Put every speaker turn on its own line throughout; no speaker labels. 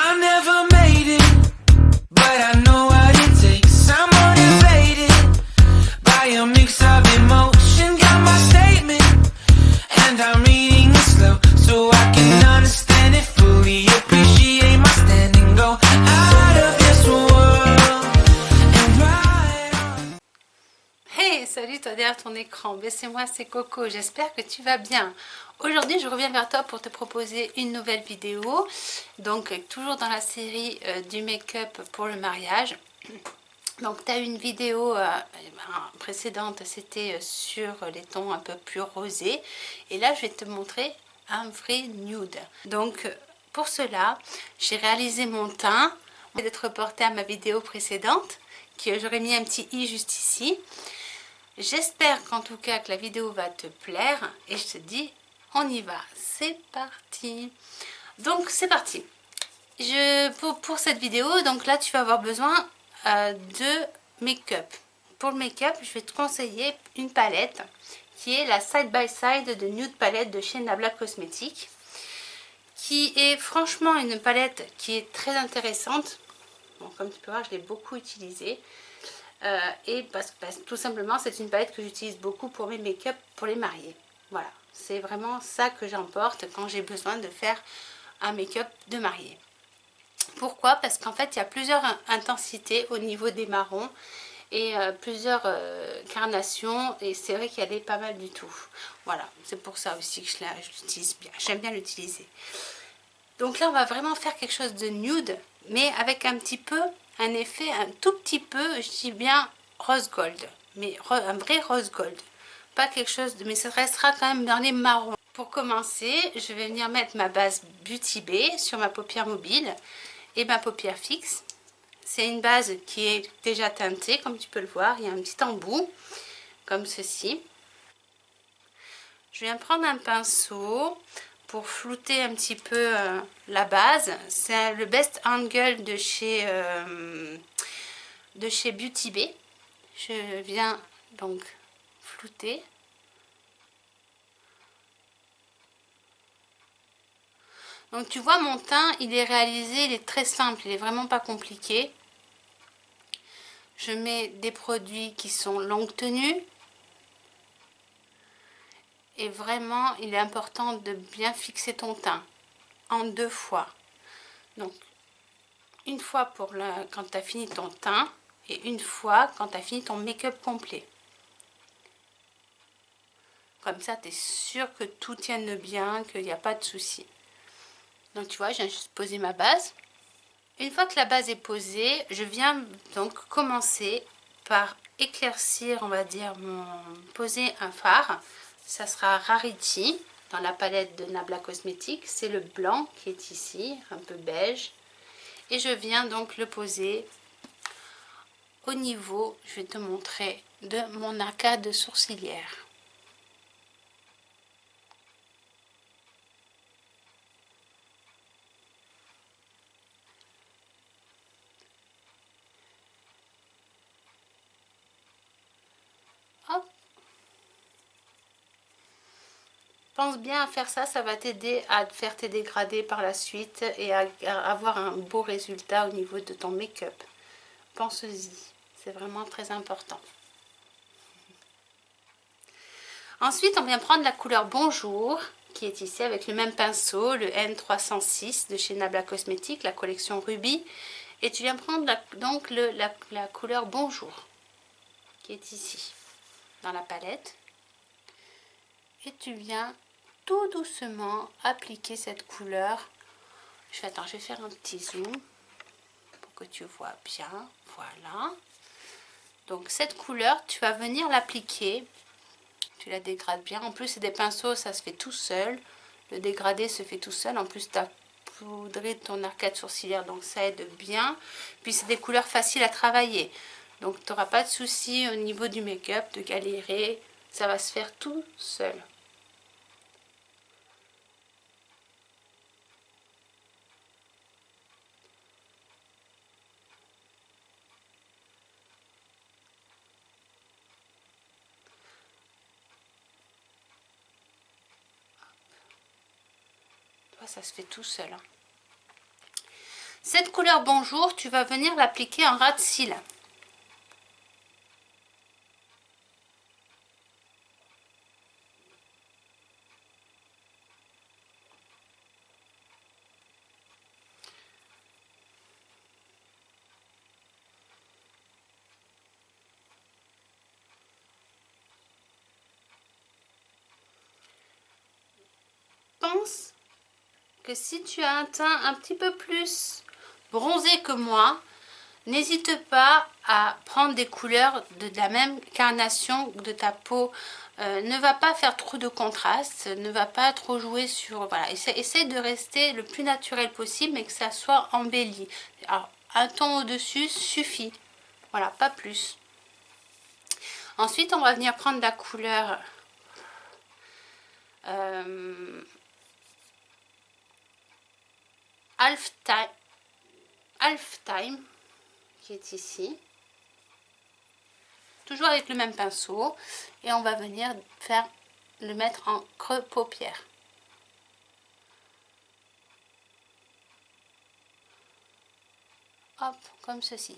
I never made it, but I know what it takes. I'm motivated by a mix of emotion. Got my statement, and I'm reading it slow so I can understand it fully. Appreciate my standing, go out of this world and ride on.
Hey, salut toi derrière ton écran, ben, c'est moi, c'est Coco, j'espère que tu vas bien. Aujourd'hui je reviens vers toi pour te proposer une nouvelle vidéo, donc toujours dans la série du make-up pour le mariage. Donc tu as une vidéo précédente, c'était sur les tons un peu plus rosés, et là je vais te montrer un vrai nude. Donc pour cela j'ai réalisé mon teint, d'être reporté à ma vidéo précédente, que j'aurais mis un petit i juste ici. J'espère qu'en tout cas que la vidéo va te plaire et je te dis on y va, c'est parti. Donc c'est parti. Pour cette vidéo, donc là tu vas avoir besoin de make-up. Pour le make-up, je vais te conseiller une palette qui est la Side by Side de Nude Palette de chez Nabla Cosmetics, qui est franchement une palette qui est très intéressante. Bon, comme tu peux voir, je l'ai beaucoup utilisée. Et parce que tout simplement c'est une palette que j'utilise beaucoup pour mes make-up pour les mariés. Voilà, c'est vraiment ça que j'emporte quand j'ai besoin de faire un make-up de mariée. Pourquoi? Parce qu'en fait il y a plusieurs intensités au niveau des marrons et plusieurs carnations, et c'est vrai qu'il y a des pas mal du tout. Voilà, c'est pour ça aussi que je l'utilise bien, j'aime bien l'utiliser. Donc là on va vraiment faire quelque chose de nude, mais avec un petit peu un effet un tout petit peu, je dis bien rose gold, mais un vrai rose gold, pas quelque chose de, mais ça restera quand même dans les marrons. Pour commencer, je vais venir mettre ma base Beauty Bay sur ma paupière mobile et ma paupière fixe. C'est une base qui est déjà teintée, comme tu peux le voir, il y a un petit embout comme ceci. Je viens prendre un pinceau pour flouter un petit peu la base. C'est le Best Angle de chez Beauty Bay. Je viens donc flouter. Donc tu vois, mon teint, il est réalisé, il est très simple, il est vraiment pas compliqué. Je mets des produits qui sont longue tenue. Et vraiment, il est important de bien fixer ton teint en 2 fois. Donc, une fois pour quand tu as fini ton teint et une fois quand tu as fini ton make-up complet. Comme ça, tu es sûr que tout tienne bien, qu'il n'y a pas de souci. Donc, tu vois, je viens juste poser ma base. Une fois que la base est posée, je viens donc commencer par éclaircir, on va dire, poser un fard. Ça sera Rarity dans la palette de Nabla Cosmetics. C'est le blanc qui est ici, un peu beige. Et je viens donc le poser au niveau, je vais te montrer, de mon arcade sourcilière. Hop. Pense bien à faire ça, ça va t'aider à faire tes dégradés par la suite et à avoir un beau résultat au niveau de ton make-up. Pense-y, c'est vraiment très important. Ensuite, on vient prendre la couleur Bonjour, qui est ici avec le même pinceau, le N306 de chez Nabla Cosmetics, la collection Ruby. Et tu viens prendre donc la couleur Bonjour, qui est ici, dans la palette. Et tu viens tout doucement appliquer cette couleur. Je vais faire un petit zoom pour que tu vois bien. Voilà. Donc cette couleur, tu vas venir l'appliquer. Tu la dégrades bien. En plus, c'est des pinceaux, ça se fait tout seul. Le dégradé se fait tout seul. En plus, tu as poudré ton arcade sourcilière, donc ça aide bien. Puis, c'est des couleurs faciles à travailler. Donc, tu n'auras pas de souci au niveau du make-up, de galérer. Ça va se faire tout seul. Ça se fait tout seul. Cette couleur Bonjour, tu vas venir l'appliquer en ras de cils. Pense que si tu as un teint un petit peu plus bronzé que moi, n'hésite pas à prendre des couleurs de la même carnation de ta peau. Ne va pas faire trop de contraste, ne va pas trop jouer sur... Voilà, essaye de rester le plus naturel possible, mais que ça soit embelli. Alors, un ton au-dessus suffit. Voilà, pas plus. Ensuite, on va venir prendre la couleur... Half Time, qui est ici. Toujours avec le même pinceau. Et on va venir le mettre en creux paupière. Hop, comme ceci.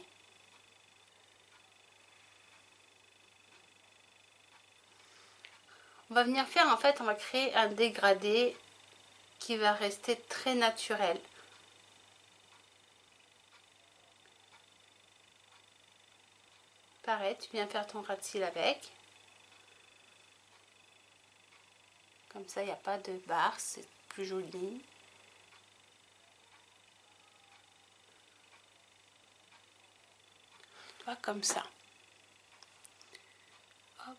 On va venir faire, en fait, on va créer un dégradé qui va rester très naturel. Pareil, tu viens faire ton ras de cils avec. Comme ça, il n'y a pas de barre, c'est plus joli. Tu vois, comme ça. Hop.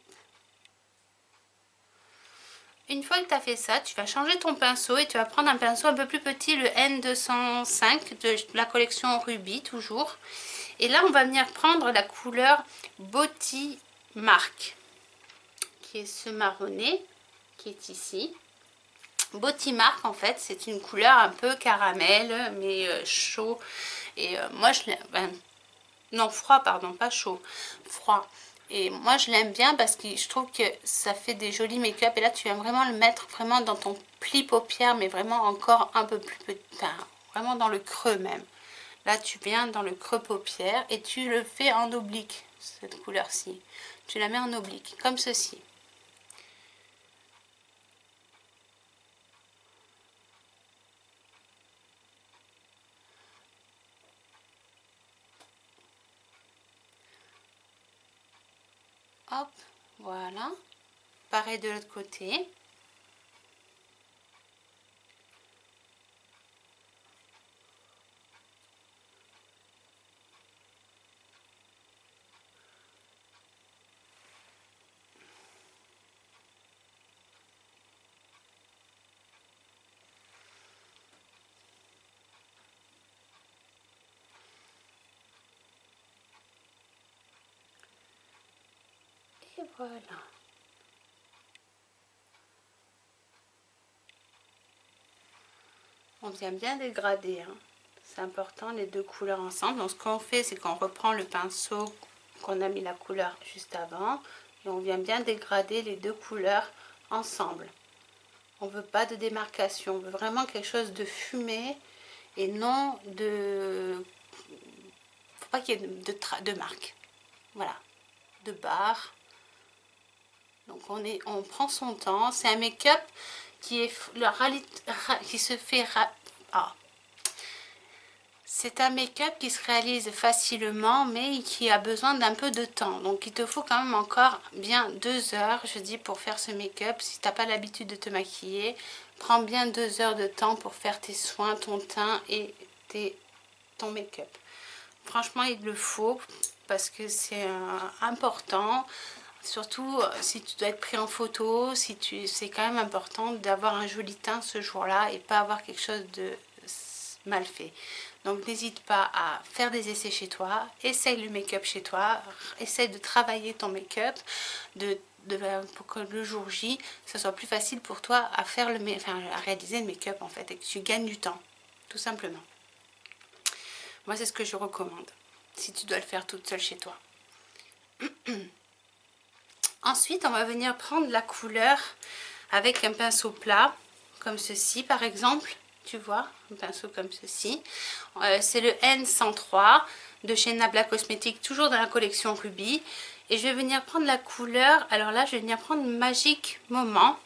Une fois que tu as fait ça, tu vas changer ton pinceau et tu vas prendre un pinceau un peu plus petit, le N205 de la collection Ruby, toujours. Et là, on va venir prendre la couleur Body Mark, qui est ce marronné, qui est ici. Body Mark, en fait, c'est une couleur un peu caramel, mais chaud. Et moi, je l'aime... non, froid, pardon, pas chaud. Froid. Et moi, je l'aime bien parce que je trouve que ça fait des jolis make-up. Et là, tu viens vraiment le mettre vraiment dans ton pli paupière, mais vraiment encore un peu plus petit. Enfin, vraiment dans le creux même. Là, tu viens dans le creux paupière et tu le fais en oblique, cette couleur-ci. Tu la mets en oblique, comme ceci. Hop, voilà. Pareil de l'autre côté. Et voilà. On vient bien dégrader, hein. C'est important, les deux couleurs ensemble. Donc ce qu'on fait, c'est qu'on reprend le pinceau qu'on a mis la couleur juste avant et on vient bien dégrader les deux couleurs ensemble. On veut pas de démarcation, on veut vraiment quelque chose de fumé et non de... faut pas qu'il y ait de marque. Voilà, de barre. Donc on prend son temps. C'est un make-up qui est qui se fait... Ah. C'est un make-up qui se réalise facilement, mais qui a besoin d'un peu de temps. Donc il te faut quand même encore bien 2 heures, je dis, pour faire ce make-up. Si tu n'as pas l'habitude de te maquiller, prends bien 2 heures de temps pour faire tes soins, ton teint et ton make-up. Franchement, il le faut parce que c'est important. Surtout si tu dois être pris en photo, c'est quand même important d'avoir un joli teint ce jour-là et pas avoir quelque chose de mal fait. Donc n'hésite pas à faire des essais chez toi, essaye le make-up chez toi, essaye de travailler ton make-up pour que le jour J, ce soit plus facile pour toi à faire à réaliser le make-up en fait et que tu gagnes du temps, tout simplement. Moi c'est ce que je recommande si tu dois le faire toute seule chez toi. Ensuite, on va venir prendre la couleur avec un pinceau plat, comme ceci par exemple. tu vois, un pinceau comme ceci. C'est le N103 de chez Nabla Cosmetics, toujours dans la collection Ruby. Et je vais venir prendre la couleur, alors là je vais venir prendre Magic Moment.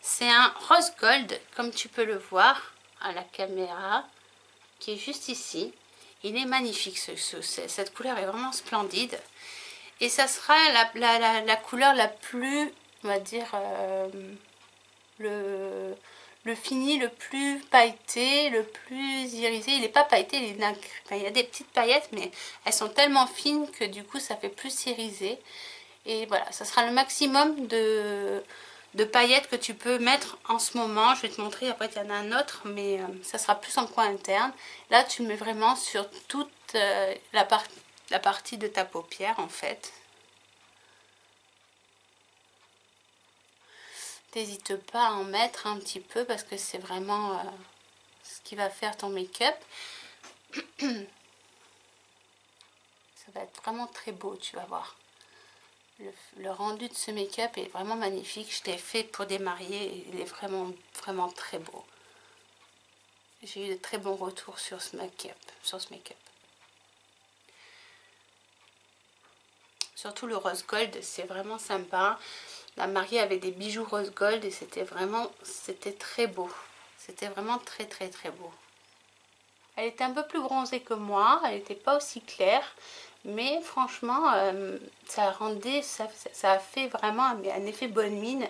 C'est un rose gold, comme tu peux le voir à la caméra, qui est juste ici. Il est magnifique, cette couleur est vraiment splendide. Et ça sera la couleur la plus, on va dire, le fini le plus pailleté, le plus irisé. Il n'est pas pailleté, il y a des petites paillettes, mais elles sont tellement fines que du coup ça fait plus irisé. Et voilà, ça sera le maximum de paillettes que tu peux mettre en ce moment. Je vais te montrer, après il y en a un autre, mais ça sera plus en coin interne. Là tu le mets vraiment sur toute la partie de ta paupière en fait. N'hésite pas à en mettre un petit peu parce que c'est vraiment ce qui va faire ton make-up. Ça va être vraiment très beau, tu vas voir. Le rendu de ce make-up est vraiment magnifique. Je l'ai fait pour des mariés et il est vraiment, vraiment très beau. J'ai eu de très bons retours sur ce make-up. Surtout le rose gold, c'est vraiment sympa. La mariée avait des bijoux rose gold et c'était très beau. C'était vraiment très très très beau. Elle était un peu plus bronzée que moi, elle n'était pas aussi claire. Mais franchement, ça a fait vraiment un effet bonne mine.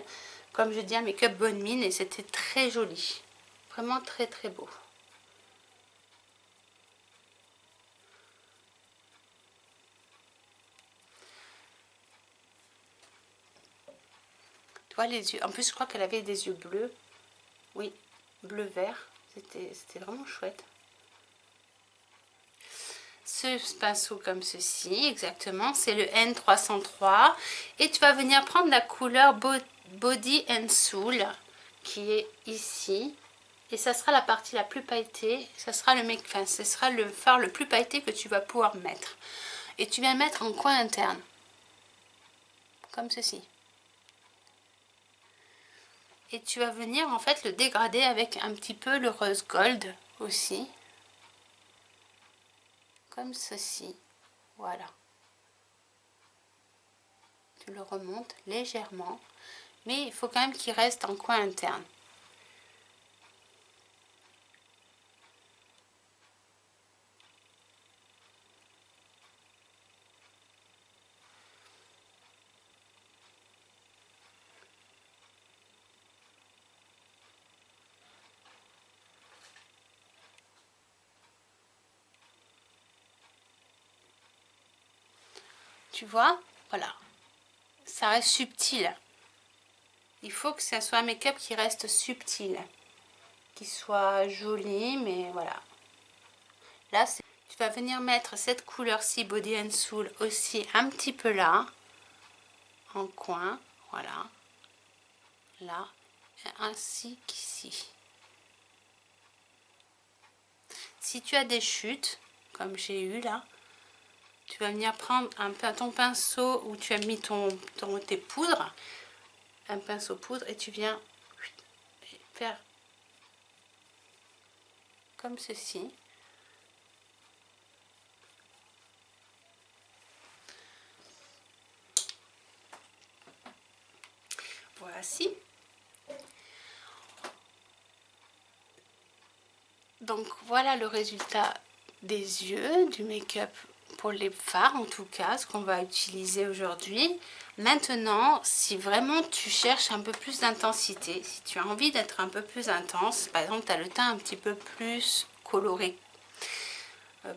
Comme je dis, un make-up bonne mine et c'était très joli. Vraiment très très beau. Tu vois les yeux, en plus je crois qu'elle avait des yeux bleus. Oui, bleu-vert. C'était vraiment chouette. Ce pinceau comme ceci, exactement, c'est le N303. Et tu vas venir prendre la couleur Body and Soul, qui est ici. Et ça sera la partie la plus pailletée. Ça sera ce sera le fard le plus pailleté que tu vas pouvoir mettre. Et tu viens le mettre en coin interne. Comme ceci. Et tu vas venir en fait le dégrader avec un petit peu le rose gold aussi. Comme ceci. Voilà. Tu le remontes légèrement. Mais il faut quand même qu'il reste en coin interne. Tu vois, voilà, ça reste subtil. Il faut que ça soit un make-up qui reste subtil, qui soit joli, mais voilà. Là, tu vas venir mettre cette couleur-ci, Body and Soul, aussi un petit peu là, en coin, voilà, là, ainsi qu'ici. Si tu as des chutes, comme j'ai eu là, tu vas venir prendre ton pinceau où tu as mis tes poudres, un pinceau poudre, et tu viens faire comme ceci. Voici. Donc voilà le résultat des yeux, du make-up pour les fards en tout cas, ce qu'on va utiliser aujourd'hui. Maintenant, si vraiment tu cherches un peu plus d'intensité, si tu as envie d'être un peu plus intense, par exemple tu as le teint un petit peu plus coloré,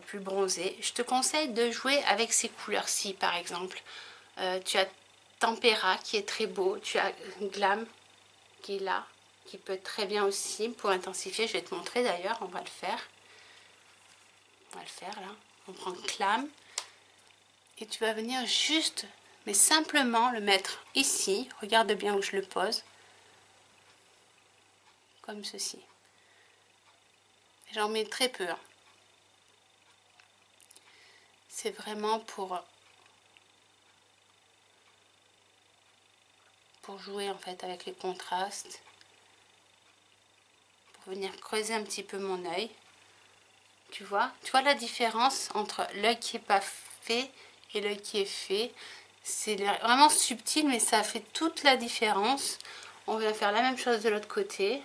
plus bronzé, je te conseille de jouer avec ces couleurs-ci par exemple. Tu as Tempera qui est très beau, tu as Glam qui est là, qui peut être très bien aussi pour intensifier. Je vais te montrer d'ailleurs, on va le faire. On va le faire là. On prend Clam et tu vas venir juste, mais simplement le mettre ici. Regarde bien où je le pose. Comme ceci. J'en mets très peu. C'est vraiment pour jouer en fait avec les contrastes. venir creuser un petit peu mon œil. Tu vois la différence entre l'œil qui n'est pas fait et l'œil qui est fait. C'est vraiment subtil, mais ça fait toute la différence. On vient faire la même chose de l'autre côté.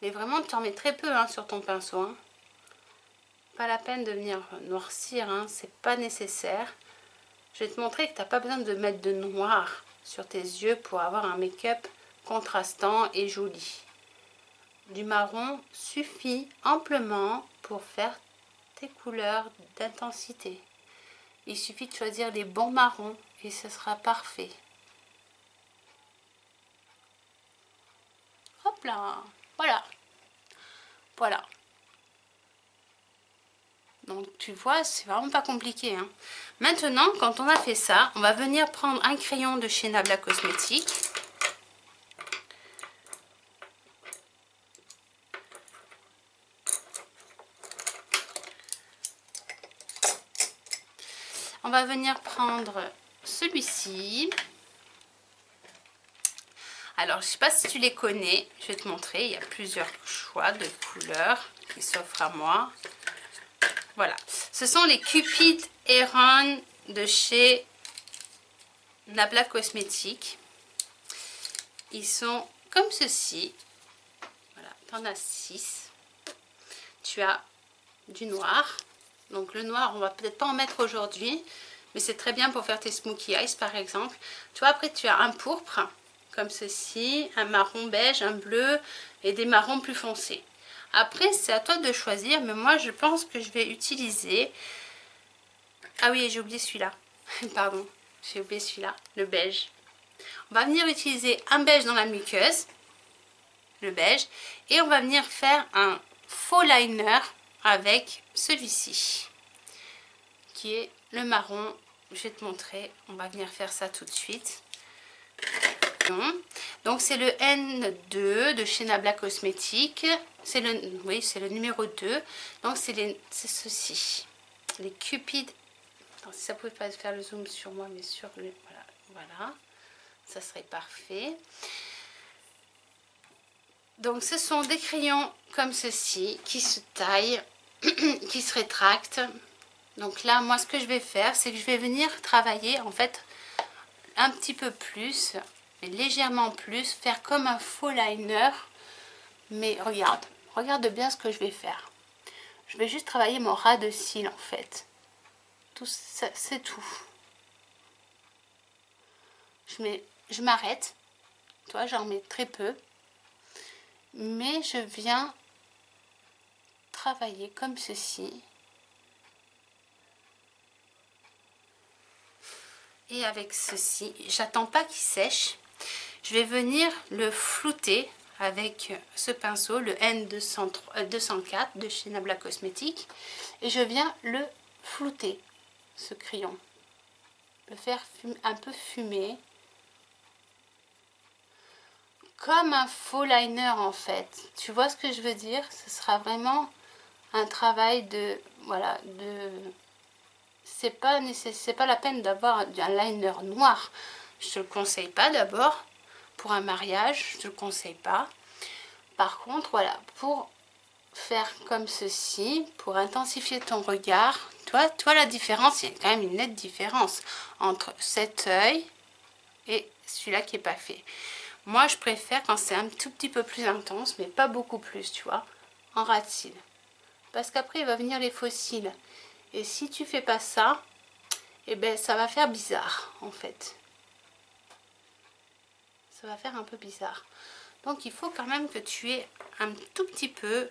Mais vraiment, tu en mets très peu hein, sur ton pinceau. Hein. Pas la peine de venir noircir, hein, c'est pas nécessaire. Je vais te montrer que tu n'as pas besoin de mettre de noir sur tes yeux pour avoir un make-up contrastant et joli. Du marron suffit amplement pour faire tes couleurs d'intensité. Il suffit de choisir les bons marrons et ce sera parfait. Hop là, voilà. Voilà. Donc tu vois, c'est vraiment pas compliqué. Hein. Maintenant, quand on a fait ça, on va venir prendre un crayon de chez Nabla Cosmétiques. On va venir prendre celui-ci. Alors, je ne sais pas si tu les connais. Je vais te montrer. Il y a plusieurs choix de couleurs qui s'offrent à moi. Voilà. Ce sont les Cupid Heron de chez Nabla Cosmétiques. Ils sont comme ceci. Voilà. Tu en as 6. Tu as du noir. Donc le noir, on va peut-être pas en mettre aujourd'hui, mais c'est très bien pour faire tes smokey eyes par exemple. Tu vois, après tu as un pourpre, comme ceci, un marron beige, un bleu et des marrons plus foncés. Après, c'est à toi de choisir, mais moi je pense que je vais utiliser... Ah oui, j'ai oublié celui-là. Pardon, j'ai oublié celui-là, le beige. On va venir utiliser un beige dans la muqueuse, le beige, et on va venir faire un faux liner avec celui-ci qui est le marron. Je vais te montrer, on va venir faire ça tout de suite. Donc c'est le N2 de chez Nabla Cosmétiques, c'est le numéro 2. Donc c'est ceci, les Cupid. Attends, si ça pouvait pas faire le zoom sur moi, mais sur le voilà, ça serait parfait. Donc ce sont des crayons comme ceci qui se taillent, qui se rétractent. Donc là, moi ce que je vais faire, c'est que je vais venir travailler en fait un petit peu plus, mais légèrement plus, faire comme un faux liner. Mais regarde bien ce que je vais faire. Je vais juste travailler mon ras de cils en fait. Tout ça, c'est tout. Je m'arrête. Tu vois, j'en mets très peu. Mais je viens travailler comme ceci. Et avec ceci, j'attends pas qu'il sèche. Je vais venir le flouter avec ce pinceau, le N204 de chez Nabla Cosmétiques. Et je viens le flouter, ce crayon. Le faire un peu fumer. Comme un faux liner en fait. Tu vois ce que je veux dire? Ce sera vraiment un travail de... Voilà, de... C'est pas la peine d'avoir un liner noir. Je te le conseille pas d'abord. Pour un mariage, je te le conseille pas. Par contre, voilà, pour faire comme ceci, pour intensifier ton regard, toi la différence, il y a quand même une nette différence entre cet œil et celui-là qui est pas fait. Moi, je préfère quand c'est un tout petit peu plus intense, mais pas beaucoup plus, tu vois, en ras de cils. Parce qu'après, il va venir les faux cils. Et si tu fais pas ça, eh ben, ça va faire bizarre, en fait. Ça va faire un peu bizarre. Donc, il faut quand même que tu aies un tout petit peu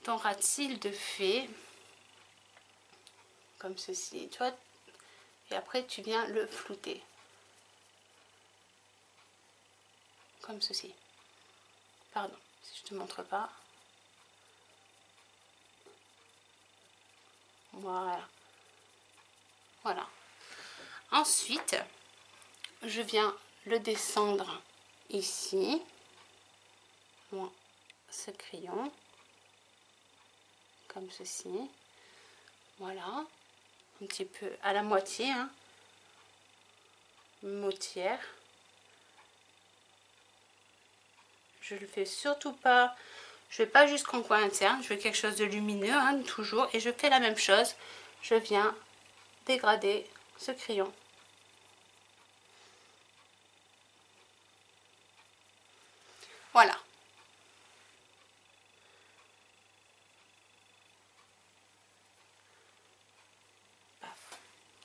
ton ras de cils de fait. Comme ceci, tu vois. Et après, tu viens le flouter. Comme ceci. Pardon, si je te montre pas. Voilà. Voilà. Ensuite, je viens le descendre ici. Moi, ce crayon. Comme ceci. Voilà. Un petit peu à la moitié. Hein. Moitière. Je le fais surtout pas, je vais pas jusqu'en coin interne, je veux quelque chose de lumineux, hein, toujours. Et je fais la même chose, je viens dégrader ce crayon. Voilà.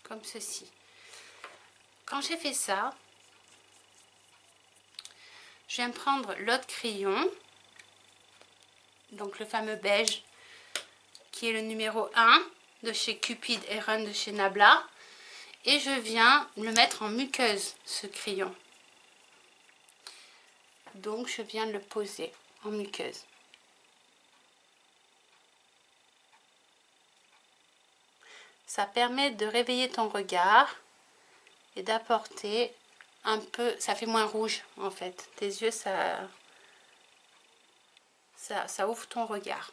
Comme ceci. Quand j'ai fait ça, je viens prendre l'autre crayon, donc le fameux beige, qui est le numéro 1 de chez Cupid et Run de chez Nabla, et je viens le mettre en muqueuse, ce crayon. Donc je viens le poser en muqueuse. Ça permet de réveiller ton regard et d'apporter un peu, ça fait moins rouge en fait. Tes yeux, ça ouvre ton regard.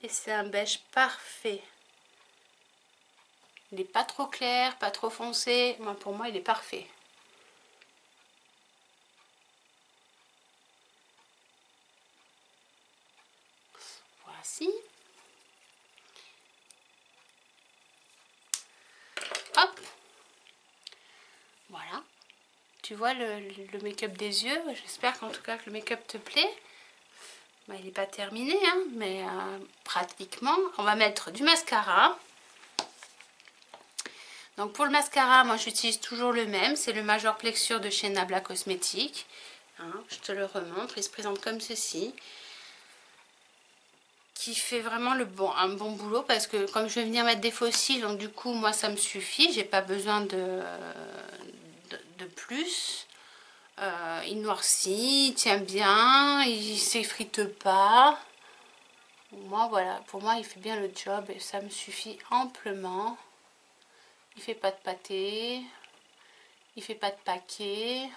Et c'est un beige parfait. Il n'est pas trop clair, pas trop foncé. Moi, pour moi, il est parfait. Voici. Hop. Voilà. Tu vois le make-up des yeux. J'espère qu'en tout cas que le make-up te plaît. Bah, il n'est pas terminé, hein, mais pratiquement. On va mettre du mascara. Donc pour le mascara, moi j'utilise toujours le même. C'est le Major Plexure de chez Nabla Cosmétiques. Hein, je te le remontre. Il se présente comme ceci. Qui fait vraiment un bon boulot parce que comme je vais venir mettre des fossiles, donc du coup moi ça me suffit. J'ai pas besoin de plus. Il noircit, il tient bien, il s'effrite pas. Moi voilà, pour moi il fait bien le job et ça me suffit amplement. Il fait pas de pâté, il fait pas de paquet.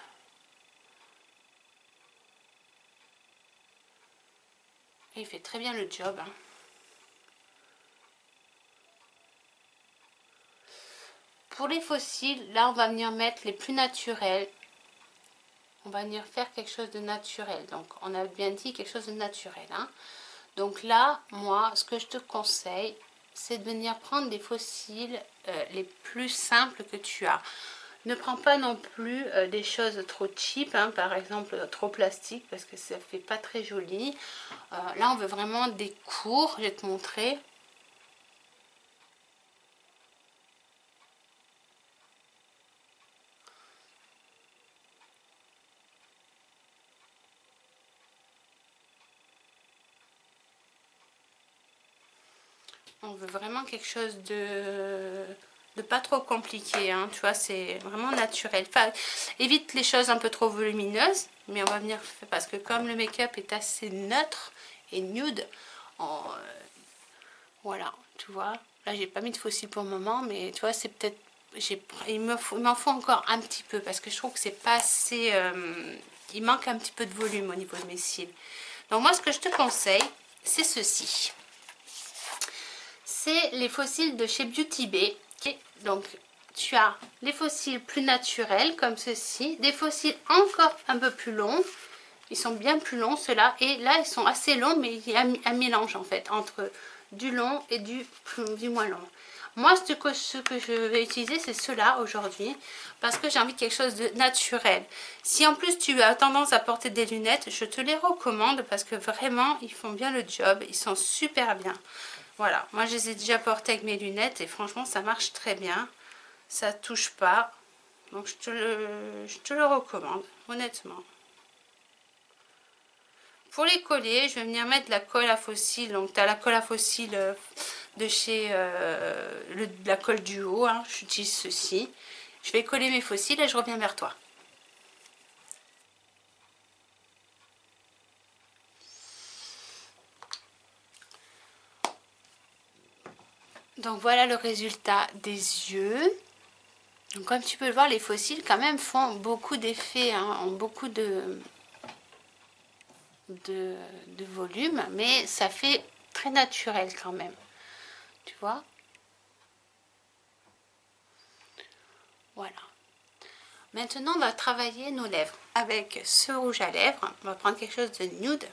Et il fait très bien le job. Hein. Pour les fossiles, là on va venir mettre les plus naturels. On va venir faire quelque chose de naturel. Donc on a bien dit quelque chose de naturel. Hein. Donc là, moi, ce que je te conseille, c'est de venir prendre des fossiles les plus simples que tu as. Ne prends pas non plus des choses trop cheap, hein, par exemple trop plastique, parce que ça fait pas très joli. Là, on veut vraiment des courts, je vais te montrer. On veut vraiment quelque chose de pas trop compliqué, hein, tu vois, c'est vraiment naturel. Enfin, évite les choses un peu trop volumineuses, mais on va venir, parce que comme le make-up est assez neutre et nude, voilà, tu vois, là j'ai pas mis de fossiles pour le moment, mais tu vois, c'est peut-être, il m'en faut encore un petit peu, parce que je trouve que c'est pas assez, il manque un petit peu de volume au niveau de mes cils. Donc moi, ce que je te conseille, c'est ceci. C'est les fossiles de chez Beauty Bay. Donc, tu as les fossiles plus naturels, comme ceci. Des fossiles encore un peu plus longs. Ils sont bien plus longs, ceux-là. Et là, ils sont assez longs, mais il y a un mélange, en fait, entre du long et du moins long. Moi, ce que je vais utiliser, c'est ceux-là aujourd'hui, parce que j'ai envie de quelque chose de naturel. Si en plus tu as tendance à porter des lunettes, je te les recommande, parce que vraiment, ils font bien le job. Ils sont super bien. Voilà, moi je les ai déjà portés avec mes lunettes et franchement ça marche très bien. Ça touche pas. Donc je te le recommande, honnêtement. Pour les coller, je vais venir mettre de la colle à fossiles. Donc tu as la colle à fossiles de chez la colle duo. Hein. J'utilise ceci. Je vais coller mes fossiles et je reviens vers toi. Donc voilà le résultat des yeux. Donc comme tu peux le voir, les fossiles quand même font beaucoup d'effets, hein, ont beaucoup de volume, mais ça fait très naturel quand même. Tu vois? Voilà. Maintenant, on va travailler nos lèvres. Avec ce rouge à lèvres, on va prendre quelque chose de nude.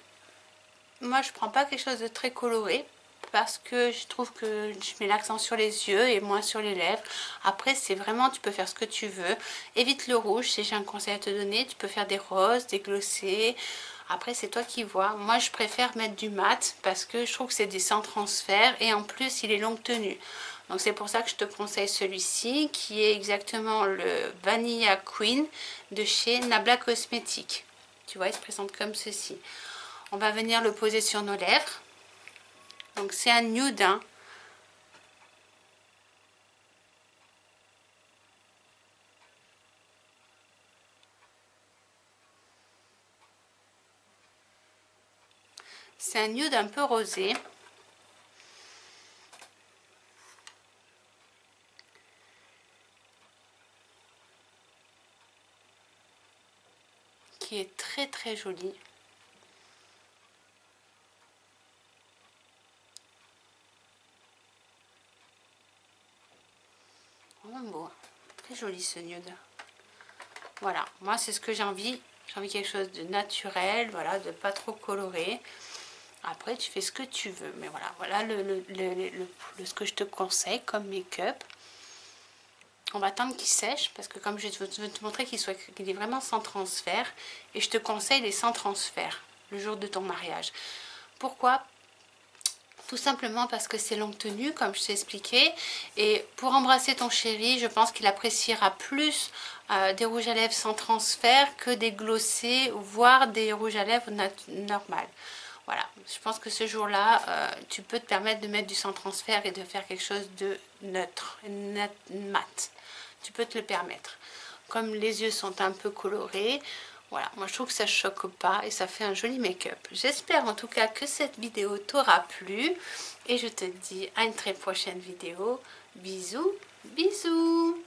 Moi, je prends pas quelque chose de très coloré parce que je trouve que je mets l'accent sur les yeux et moins sur les lèvres. Après, c'est vraiment, tu peux faire ce que tu veux. Évite le rouge, si j'ai un conseil à te donner. Tu peux faire des roses, des glossés. Après, c'est toi qui vois. Moi, je préfère mettre du mat parce que je trouve que c'est des sans transfert et en plus, il est longue tenue. Donc, c'est pour ça que je te conseille celui-ci qui est exactement le Vanilla Queen de chez Nabla Cosmetics. Tu vois, il se présente comme ceci. On va venir le poser sur nos lèvres. Donc c'est un nude, hein. C'est un nude un peu rosé. Qui est très très joli. Vraiment beau. Très joli ce nude. Voilà, moi c'est ce que j'ai envie. J'ai envie de quelque chose de naturel, voilà, de pas trop coloré. Après tu fais ce que tu veux. Mais voilà, voilà ce que je te conseille comme make-up. On va attendre qu'il sèche parce que comme je veux te montrer qu'il est vraiment sans transfert. Et je te conseille les sans transfert le jour de ton mariage. Pourquoi ? Tout simplement parce que c'est longue tenue, comme je t'ai expliqué. Et pour embrasser ton chéri, je pense qu'il appréciera plus des rouges à lèvres sans transfert que des glossés, voire des rouges à lèvres normales. Voilà, je pense que ce jour-là, tu peux te permettre de mettre du sans transfert et de faire quelque chose de neutre, mat. Tu peux te le permettre. Comme les yeux sont un peu colorés, voilà, moi je trouve que ça ne choque pas et ça fait un joli make-up. J'espère en tout cas que cette vidéo t'aura plu et je te dis à une très prochaine vidéo. Bisous, bisous!